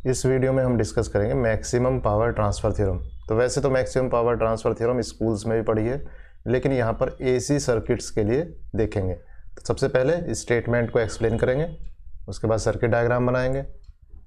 इस वीडियो में हम डिस्कस करेंगे मैक्सिमम पावर ट्रांसफ़र थ्योरम। तो वैसे तो maximum power transfer theorem schools में भी पढ़ी है, लेकिन यहाँ पर एसी सर्किट्स के लिए देखेंगे। तो सबसे पहले स्टेटमेंट को एक्सप्लेन करेंगे, उसके बाद सर्किट डायग्राम बनाएंगे,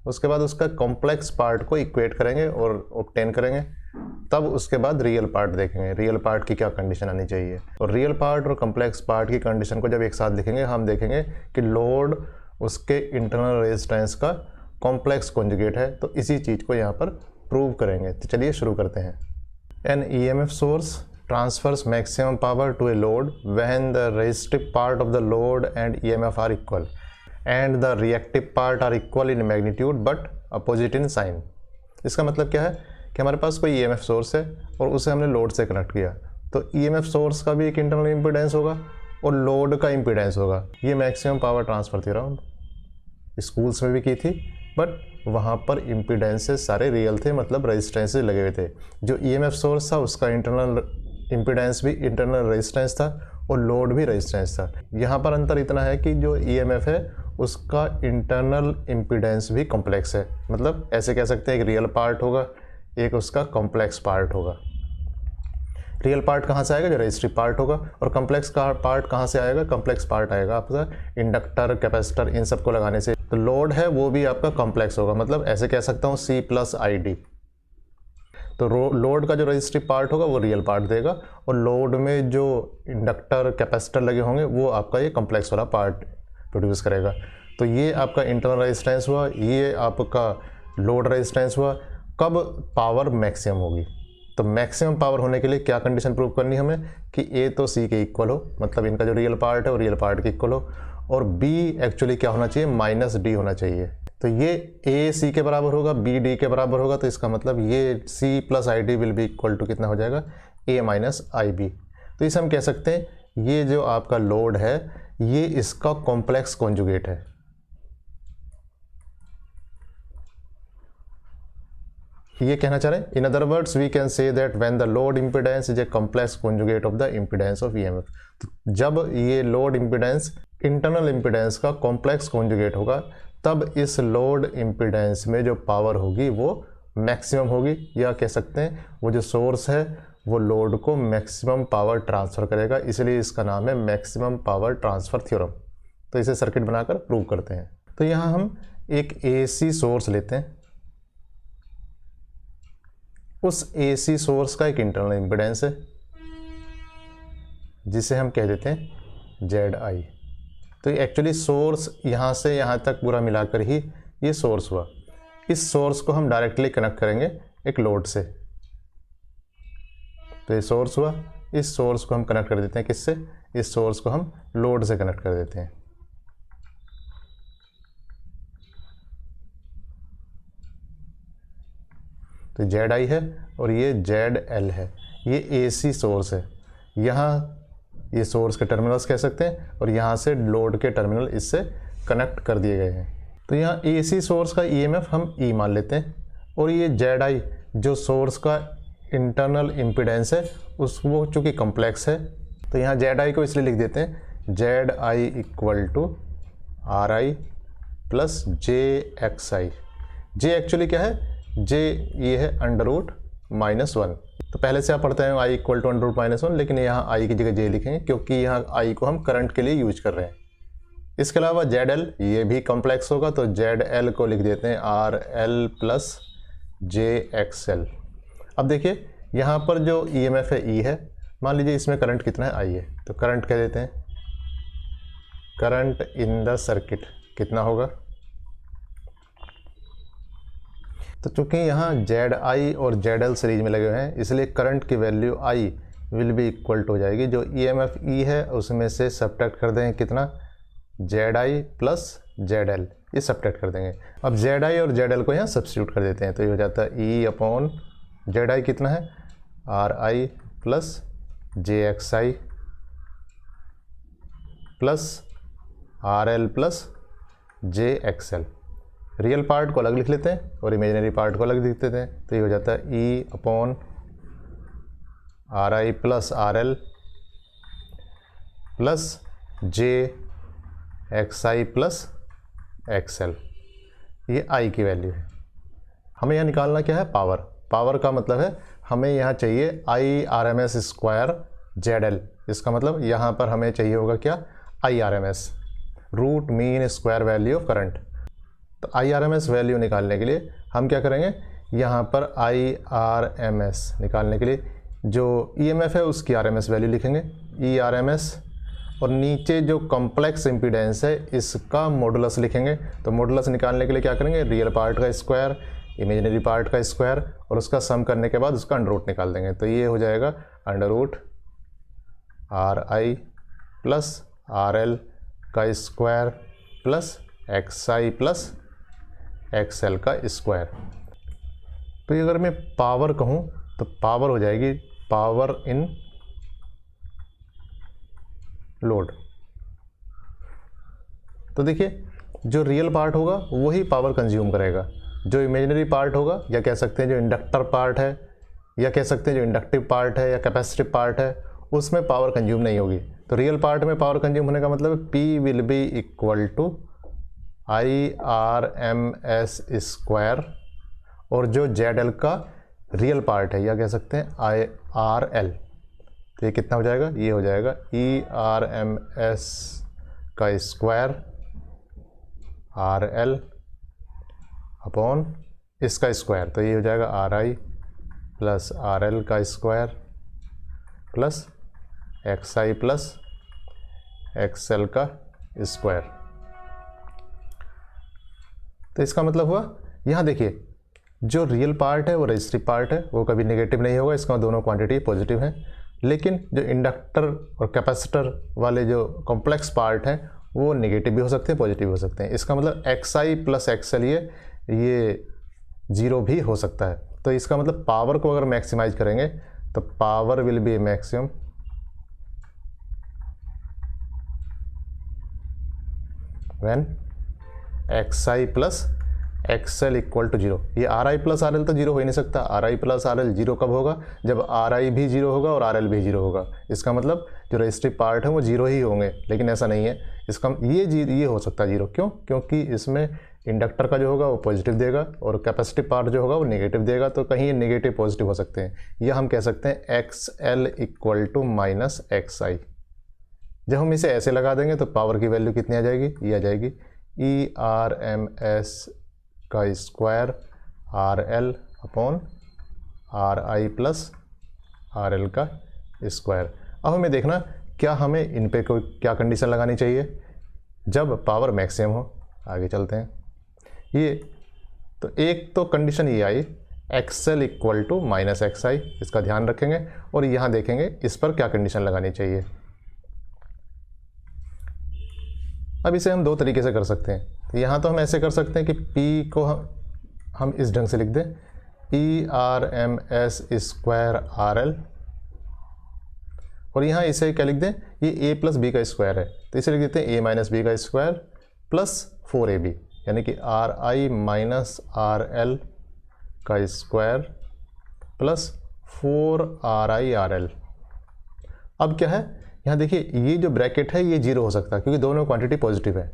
उसके बाद उसका कॉम्प्लेक्स पार्ट को इक्वेट करेंगे और ऑब्टेन करेंगे। तब उसके बाद रियल पार्ट देखेंगे, रियल पार्ट की क्या कंडीशन आनी चाहिए। और रियल पार्ट और कॉम्प्लेक्स पार्ट की कंडीशन को जब एक साथ लिखेंगे, हम देखेंगे कि लोड उसके इंटरनल रेजिस्टेंस का कॉम्प्लेक्स कॉन्जुगेट है। तो इसी चीज़ को यहाँ पर प्रूव करेंगे। तो चलिए शुरू करते हैं। An EMF source transfers maximum power to a load when the resistive part of the load and EMF are equal and the reactive part are equal in magnitude but opposite in sign. इसका मतलब क्या है कि हमारे पास कोई EMF source है और उसे हमने लोड से कनेक्ट किया, तो ईएमएफ सोर्स का भी एक इंटरनल इम्पीडेंस होगा और लोड का इम्पीडेंस होगा। ये maximum power transfer theorem schools में भी की थी, बट वहाँ पर इम्पीडेंसेस सारे रियल थे, मतलब रेजिस्टेंसेस लगे हुए थे। जो ईएमएफ सोर्स था उसका इंटरनल इम्पीडेंस भी इंटरनल रेजिस्टेंस था और लोड भी रेजिस्टेंस था। यहाँ पर अंतर इतना है कि जो ईएमएफ है उसका इंटरनल इम्पीडेंस भी कॉम्प्लेक्स है। मतलब ऐसे कह सकते हैं एक रियल पार्ट होगा, एक उसका कॉम्प्लेक्स पार्ट होगा। रियल पार्ट कहाँ से आएगा? जो रजिस्टिव पार्ट होगा। और कॉम्प्लेक्स का पार्ट कहाँ से आएगा? कॉम्प्लेक्स पार्ट आएगा आपका इंडक्टर, कैपेसिटर, इन सबको लगाने से। तो लोड है वो भी आपका कॉम्प्लेक्स होगा। मतलब ऐसे कह सकता हूँ C+ID। तो लोड का जो रजिस्टिव पार्ट होगा वो रियल पार्ट देगा, और लोड में जो इंडक्टर, कैपेसिटर लगे होंगे वो आपका ये कॉम्प्लेक्स वाला पार्ट प्रोड्यूस करेगा। तो ये आपका इंटरनल रेजिस्टेंस हुआ, ये आपका लोड रेजिस्टेंस हुआ। कब पावर मैक्सिमम होगी? तो मैक्सिमम पावर होने के लिए क्या कंडीशन प्रूव करनी है हमें कि ए तो सी के इक्वल हो, मतलब इनका जो रियल पार्ट है वो रियल पार्ट के इक्वल हो, और बी एक्चुअली क्या होना चाहिए? -D होना चाहिए। तो ये ए सी के बराबर होगा, बी डी के बराबर होगा, तो इसका मतलब ये C+ID will be equal to कितना हो जाएगा? A - IB। तो इसे हम कह सकते हैं ये जो आपका लोड है ये इसका कॉम्प्लेक्स कॉन्जुगेट है। ये कहना चाह रहे हैं, in other words we can say that when the load impedance is a complex conjugate of the impedance of EMF. तो जब ये लोड इम्पीडेंस इंटरनल इम्पीडेंस का कॉम्प्लेक्स कॉन्जुगेट होगा, तब इस लोड इम्पीडेंस में जो पावर होगी वो मैक्सिमम होगी, या कह सकते हैं वो जो सोर्स है वो लोड को मैक्सिमम पावर ट्रांसफ़र करेगा। इसलिए इसका नाम है मैक्सिमम पावर ट्रांसफ़र थ्योरम। तो इसे सर्किट बनाकर प्रूव करते हैं। तो यहाँ हम एक AC सोर्स लेते हैं, उस AC सोर्स का एक इंटरनल इम्पीडेंस है जिसे हम कह देते हैं ZI। तो एक्चुअली सोर्स यहाँ से यहाँ तक पूरा मिलाकर ही ये सोर्स हुआ। इस सोर्स को हम डायरेक्टली कनेक्ट करेंगे एक लोड से। तो ये सोर्स हुआ, इस सोर्स को हम कनेक्ट कर देते हैं किससे? इस सोर्स को हम लोड से कनेक्ट कर देते हैं। तो ZI है और ये ZL है। ये AC सोर्स है। यहाँ ये सोर्स के टर्मिनल्स कह सकते हैं, और यहाँ से लोड के टर्मिनल इससे कनेक्ट कर दिए गए हैं। तो यहाँ AC सोर्स का EMF हम E मान लेते हैं, और ये ZI जो सोर्स का इंटरनल इम्पीडेंस है वो चूँकि कॉम्प्लेक्स है, तो यहाँ ZI को इसलिए लिख देते हैं ZI = RI + JXI। J actually क्या है? J ये है √-1। तो पहले से आप पढ़ते हैं I = √-1, लेकिन यहाँ I की जगह J लिखेंगे क्योंकि यहाँ I को हम करंट के लिए यूज कर रहे हैं। इसके अलावा ZL ये भी कॉम्प्लेक्स होगा, तो ZL को लिख देते हैं RL + JXL। अब देखिए यहाँ पर जो EMF है E है, मान लीजिए इसमें करंट कितना है? I है, तो करंट कह देते हैं करंट इन द सर्किट कितना होगा? तो चूँकि यहाँ ZI और ZL सीरीज में लगे हुए हैं, इसलिए करंट की value I will be equal to हो जाएगी, जो EMF E है उसमें से सब्ट्रैक्ट कर देंगे कितना? ZI + ZL, ये सब्ट्रैक्ट कर देंगे। अब ZI और ZL को यहाँ सब्स्टिट्यूट कर देते हैं, तो ये हो जाता है E/ZI कितना है? RI + JXI + RL + JXL। Real part को अलग लिख लेते हैं और इमेजिनरी पार्ट को अलग लिख देते हैं, तो ये हो जाता है E/RI + RL + JXI + XL। ये I की वैल्यू है। हमें यहाँ निकालना क्या है, पावर। पावर का मतलब है हमें यहाँ चाहिए IRMS स्क्वायर ZL। इसका मतलब यहाँ पर हमें चाहिए होगा क्या, IRMS, root mean square value of current. तो IRMS वैल्यू निकालने के लिए हम क्या करेंगे, यहाँ पर IRMS निकालने के लिए जो EMF है उसकी RMS वैल्यू लिखेंगे, ERMS, और नीचे जो कॉम्प्लेक्स इम्पीडेंस है इसका मॉडुलस लिखेंगे। तो मॉडुलस निकालने के लिए क्या करेंगे, रियल पार्ट का स्क्वायर, इमेजिनरी पार्ट का स्क्वायर, और उसका सम करने के बाद उसका अंडर रूट निकाल देंगे। तो ये हो जाएगा under root RI plus RL का square plus XI plus XL का स्क्वायर। तो अगर मैं पावर कहूँ तो पावर हो जाएगी पावर इन लोड। तो देखिए जो रियल पार्ट होगा वही पावर कंज्यूम करेगा, जो इमेजिनरी पार्ट होगा, या कह सकते हैं जो इंडक्टर पार्ट है, या कह सकते हैं जो इंडक्टिव पार्ट है या कैपेसिटिव पार्ट है, उसमें पावर कंज्यूम नहीं होगी। तो रियल पार्ट में पावर कंज्यूम होने का मतलब है P will be equal to IRMS square, और जो ZL का रियल पार्ट है या कह सकते हैं IRL, तो ये कितना हो जाएगा, ये हो जाएगा ERMS का स्क्वायर RL अपॉन इसका स्क्वायर। तो ये हो जाएगा RI प्लस RL का square plus XI plus XL का स्क्वायर। तो इसका मतलब हुआ, यहाँ देखिए जो रियल पार्ट है वो रेजिस्टिव पार्ट है, वो कभी नेगेटिव नहीं होगा, इसका दोनों क्वांटिटी पॉजिटिव है। लेकिन जो इंडक्टर और कैपेसिटर वाले जो कॉम्प्लेक्स पार्ट हैं वो नेगेटिव भी हो सकते हैं, पॉजिटिव हो सकते हैं। इसका मतलब XI प्लस XL ये 0 भी हो सकता है। तो इसका मतलब पावर को अगर मैक्सिमाइज करेंगे तो power will be maximum when XI plus XL equal to 0। ये RI प्लस RL तो 0 हो ही नहीं सकता। RI प्लस RL 0 कब होगा, जब RI भी 0 होगा और RL भी 0 होगा। इसका मतलब जो रेजिस्टिव पार्ट है वो 0 ही होंगे, लेकिन ऐसा नहीं है। इसका ये हो सकता है 0, क्यों, क्योंकि इसमें इंडक्टर का जो होगा वो पॉजिटिव देगा और कैपेसिटिव पार्ट जो होगा वो नेगेटिव देगा। तो कहीं ये नेगेटिव पॉजिटिव हो सकते हैं, या हम कह सकते हैं XL equal to minus XI। जब हम इसे ऐसे लगा देंगे तो पावर की वैल्यू कितनी आ जाएगी, ये आ जाएगी ERMS का square RL upon RI plus RL का स्क्वायर। अब हमें देखना क्या हमें इन पे कोई क्या कंडीशन लगानी चाहिए जब पावर मैक्सिमम हो। आगे चलते हैं। ये तो एक तो कंडीशन ये आई XL equal to minus XI, इसका ध्यान रखेंगे और यहाँ देखेंगे इस पर क्या कंडीशन लगानी चाहिए। अब इसे हम दो तरीके से कर सकते हैं। यहाँ तो हम ऐसे कर सकते हैं कि P को हम इस ढंग से लिख दें ERMS स्क्वायर RL, और यहाँ इसे क्या लिख दें, ये A प्लस बी का स्क्वायर है तो इसे लिख देते हैं A माइनस बी का स्क्वायर प्लस 4AB, यानी कि RI माइनस RL का स्क्वायर प्लस 4RI RL। अब क्या है, यहाँ देखिए ये जो ब्रैकेट है ये 0 हो सकता है क्योंकि दोनों क्वांटिटी पॉजिटिव है।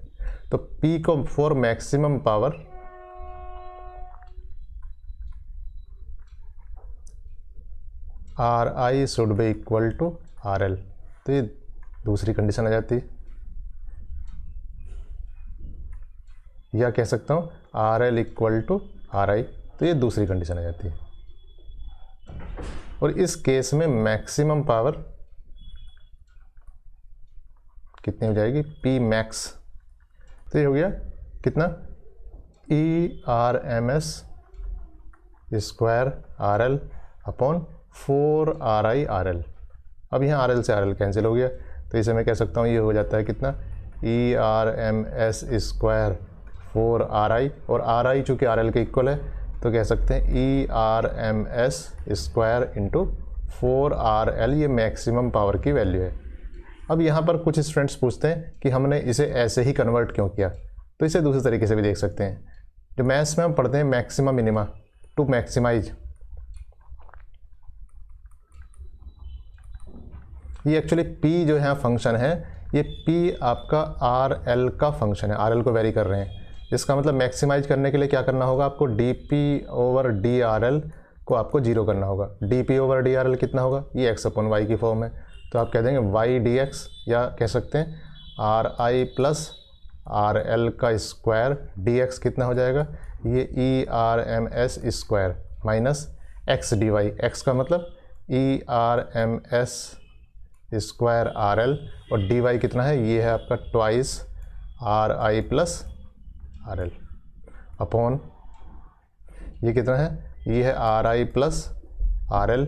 तो P को for maximum power RI should be equal to RL, तो ये दूसरी कंडीशन आ जाती है, या कह सकता हूँ RL इक्वल टू RI, तो ये दूसरी कंडीशन आ जाती है। और इस केस में मैक्सिमम पावर कितनी हो जाएगी, P मैक्स। तो ये हो गया कितना, ERMS square RL upon 4RI RL। अब यहाँ RL से RL कैंसिल हो गया तो इसे मैं कह सकता हूँ ये हो जाता है कितना, ERMS स्क्वायर 4RI, और RI चूँकि RL के इक्वल है तो कह सकते हैं ERMS स्क्वायर इंटू 4RL, ये मैक्सिमम पावर की वैल्यू है। अब यहाँ पर कुछ स्टूडेंट्स पूछते हैं कि हमने इसे ऐसे ही कन्वर्ट क्यों किया, तो इसे दूसरे तरीके से भी देख सकते हैं। जो मैथ्स में हम पढ़ते हैं मैक्सिमम मिनिमा टू मैक्सिमाइज, ये एक्चुअली P जो यहाँ फंक्शन है, ये P आपका RL का फंक्शन है, RL को वेरी कर रहे हैं। इसका मतलब मैक्सिमाइज करने के लिए क्या करना होगा आपको, dp/dRL को आपको जीरो करना होगा। dp/dRL कितना होगा, ये x/y की फॉर्म है, तो आप कह देंगे y dx, या कह सकते हैं RI + RL का स्क्वायर dx कितना हो जाएगा, ये ERMS square minus x dy। x का मतलब ERMS स्क्वायर RL और dy कितना है, ये है आपका ट्वाइस RI + RL अपॉन ये कितना है, ये है RI + RL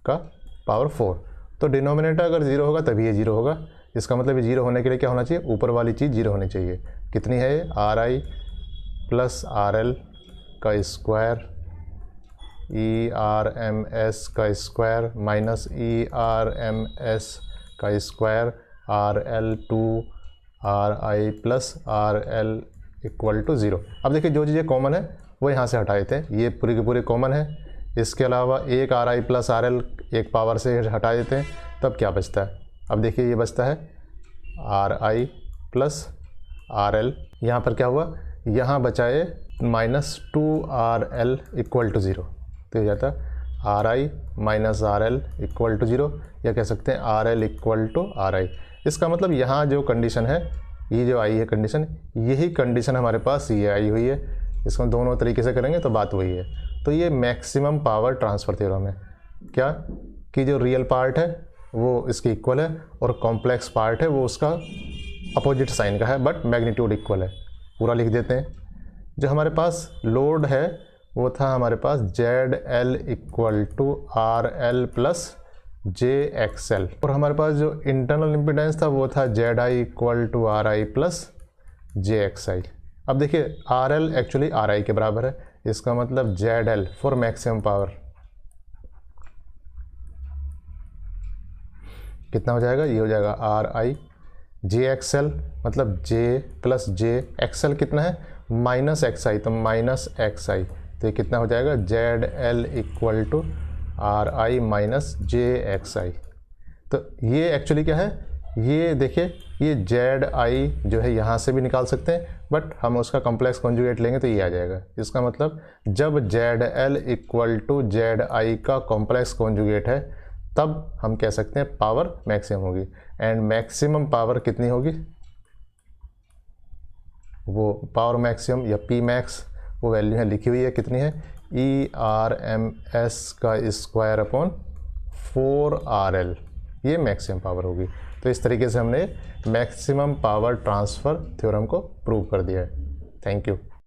का पावर 4। तो डिनोमिनेटर अगर जीरो होगा तभी ये जीरो होगा। इसका मतलब ये जीरो होने के लिए क्या होना चाहिए, ऊपर वाली चीज़ जीरो होनी चाहिए। कितनी है ये, RI + RL का स्क्वायर ERMS का स्क्वायर माइनस ERMS का square RL to RI + RL = 0। अब देखिए जो चीज़ें कॉमन है वो यहाँ से हटाए थे, ये पूरी की पूरी कॉमन है। इसके अलावा एक RI + RL एक पावर से हटा देते हैं, तब क्या बचता है, अब देखिए ये बचता है RI + RL। यहाँ पर क्या हुआ, यहाँ बचाए -2RL = 0, तो ये जाता है RI - RL = 0, या कह सकते हैं RL = RI। इसका मतलब यहाँ जो कंडीशन है, ये जो आई है कंडीशन, यही कंडीशन हमारे पास ये आई हुई है। इसको दोनों तरीके से करेंगे तो बात वही है। तो ये मैक्सिमम पावर ट्रांसफ़र थ्योरम है, क्या कि जो रियल पार्ट है वो इसके इक्वल है और कॉम्प्लेक्स पार्ट है वो उसका अपोजिट साइन का है, बट मैग्नीट्यूड इक्वल है। पूरा लिख देते हैं। जो हमारे पास लोड है वो था हमारे पास ZL = RL + JXL, और हमारे पास जो इंटरनल इम्पीडेंस था वो था ZI = RI + JXI। अब देखिए RL एक्चुअली RI के बराबर है, इसका मतलब ZL फॉर मैक्सिमम पावर कितना हो जाएगा, ये हो जाएगा RI। JXL मतलब J + J, XL कितना है -XI, तो -XI, तो ये कितना हो जाएगा ZL = RI - JXI। तो ये एक्चुअली क्या है, ये देखिए ये ZI जो है यहाँ से भी निकाल सकते हैं, बट हम उसका कॉम्प्लेक्स कॉन्जुगेट लेंगे तो ये आ जाएगा। इसका मतलब जब ZL = ZI का कॉम्प्लेक्स कॉन्जुगेट है तब हम कह सकते हैं पावर मैक्सिमम होगी। एंड मैक्सिमम पावर कितनी होगी, वो पावर मैक्सिमम या P max वो वैल्यू है लिखी हुई है, कितनी है ERMS का स्क्वायर अपॉन 4RL, ये मैक्सिमम पावर होगी। तो इस तरीके से हमने मैक्सिमम पावर ट्रांसफ़र थ्योरम को प्रूव कर दिया है। Thank you.